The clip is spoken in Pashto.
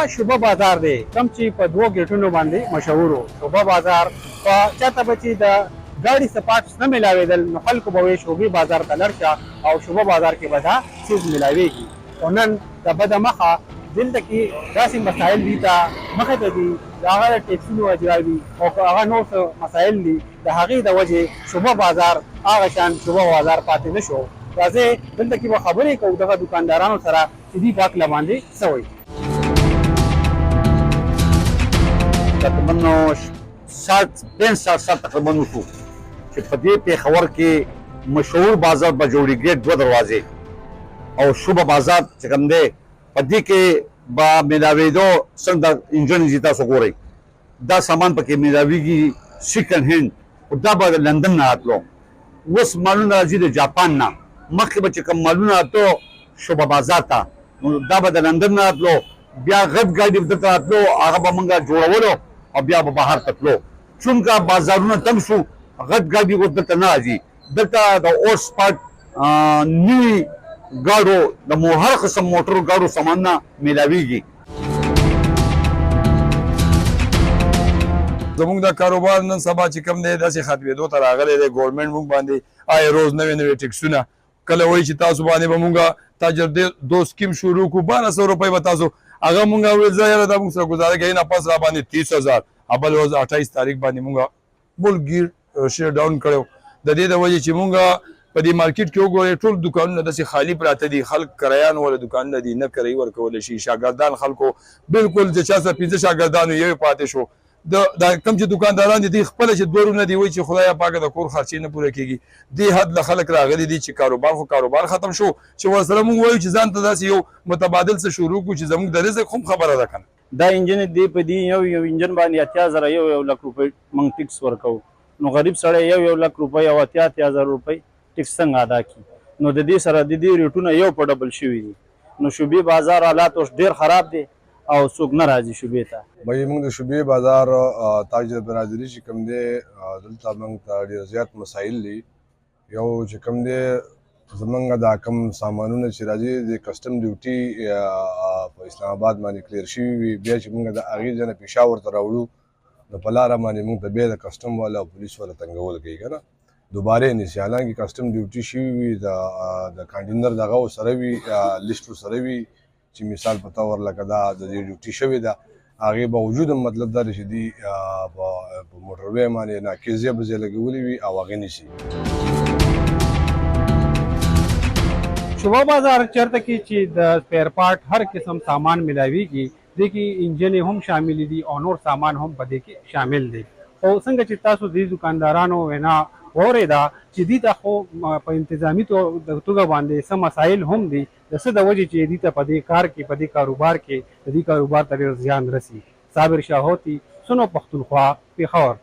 دا شوبه بازار دی کوم چې په دوه ګیټونو باندې مشهور و. شوبه بازار په چاته به چې د ګاډي سپاټس نه ملاوېدل نو خلکو به وایي شوبې بازار ته لاړ شه او شوبه بازار کې به دا څیز ملاوېږي. خو نن د بده مخه دلته کې داسې مسایل دي ته مخې ته دي د هغه د ټیکسونو اجرا دي او هغه نور څه مسایل دي د هغې د وجې شوبه بازار هغه شان شوبه بازار پاتې نه شو. راځئ دلته کې به خبرې کوو دغه دوکاندارانو سره چې دوی په هکله باندې څه وایي. تقریبا 65 سال تقریبا وشو چې په دې پېښور کې مشهور بازار به جوړېږي دوه دروازې او شوبه بازار چې کوم دی په دې کې به ملاوېدو څنګه د انجن چې تاسو ګورئ دا سامان پکې ملاوېږي سیکنډ هینډ خو دا به د لندن نه راتلو. اوس مالونه راځي د جاپان نه مخکې به چې کوم مالونه راتلو شوبه بازار ته نو دا به د لندن نه راتلو بیا غټ ګاډي به دلته راتلو هغه به موږ جوړولو او بیا به بهر ته تلو. چونکه بازارونه تم شو غټ ګاډي اوس دلته نه راځي. دلته د اور سپاټ نوي ګاډو د هر قسم موټرو ګاډو سامانونه ملاویږي. زموږ د کاروبار نن سبا چې کوم دی داسې ختمېدو ته راغلی دی. ګورنمنټ موږ باندې آی روز نوې نوې ټیکسونه کله وایي چې تاسو باندې به موږ تاجر دو سکیم شروع کړو 1200 روپۍ به تاسو هغه موږ ویل زه یاره دا موږ سره ګزاره کوي نه پس را باندې 30,000 بل ورځ 28 تاریخ باندې موږ بل ګیر شیر ډاون کړو. د دې د وجې چې موږ په دې مارکیټ کې وګورئ ټول دکانونه داسې خالي پراته دي. خلک کرایان ولا دکانونه دي نه کرایي ورکولی شي. شاګردان خلکو بالکل چې چا سره 15 شاګردانو یو پاتې شو. دا کم چې دکانداران دي خپله چې دورونه دي وایي چې خدایه پاکه د کور خرچې نه پوره کېږي. دې حد له خلک راغلي دي چې کاروبار خو کاروبار ختم شو چې ورسره موږ وایو چې ځان ته داسې یو متبادل څه شروع کړو چې زموږ د رزق هم خبره ده که نه. دا انجن دی په دې یو انجن باندې 80,000 یو لک روپۍ موږ ټیکس ورکوو. نو غریب سړی یو لک روپۍ او 80,000 روپۍ ټیکس څنګه ادا کړي؟ نو د دې سره د دې ریټونه یو په ډبل شوي دي. نو شوبې بازار حالات اوس ډېر خراب دی او څوک نه راځي شوبې ته. بهي موږ د شوبې بازار تاجر برادري چې کوم دی دلته موږ ته ډېر زیات مسایل دي. یو چې کوم دی زمونږ دا کم سامانونه چې راځي د کسټم ډیوټي په اسلام آباد باندې کلیر شوي وي بیا چې موږ د هغې ځای نه پېښور ته راوړو نو په لاره باندې موږ ته بیا د کسټم والا او پولیس والا تنګول کوي که نه دوباره یې نیسي. حالانکې کسټم ډیوټي شوي وي د کانټینر دغه سره وي لیسټ سره وي چې مثال په طور لکه دا د دې ډیوټي شوې ده هغې باوجود مطلب دا دی چې دوی په موټروی باندې ناکیزې به ځای لګولي وي او هغې نیسي. شوبه بازار چرته کې چې د سپیر پارټ هر قسم سامان ملاویږي دې کې انجنې هم شامل دي او نور سامان هم په دې کې شامل دي. او څنګه چې تاسو دې دکاندارانو وینا واورېده چې دې ته خو په انتظامي توګه باندې څه مسایل هم دي د څه د وجې چې دې ته په دې کار کې په دې کاروبار کې د دې کاروبار ته ډېر زیان رسي. صابر شاه هوتي سنو پښتونخوا پېښور.